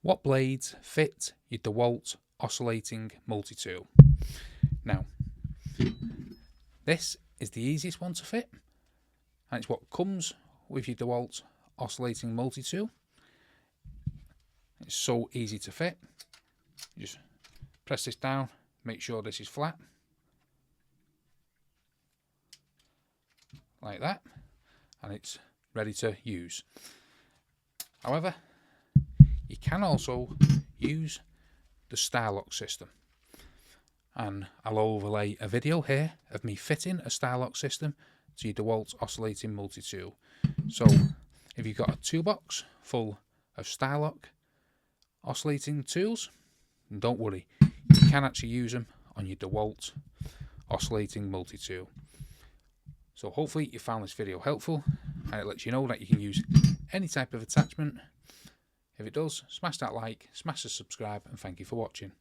What blades fit your DeWalt Oscillating Multi-Tool? Now, this is the easiest one to fit, and it's what comes with your DeWalt Oscillating Multi-Tool. It's so easy to fit. You just press this down, make sure this is flat, like that, and it's ready to use. However, you can also use the Starlock system, and I'll overlay a video here of me fitting a Starlock system to your DeWalt Oscillating Multi-Tool. So if you've got a toolbox full of Starlock oscillating tools, don't worry, you can actually use them on your DeWalt Oscillating Multi-Tool. So hopefully you found this video helpful, and it lets you know that you can use any type of attachment. If it does, smash that like, smash the subscribe, and thank you for watching.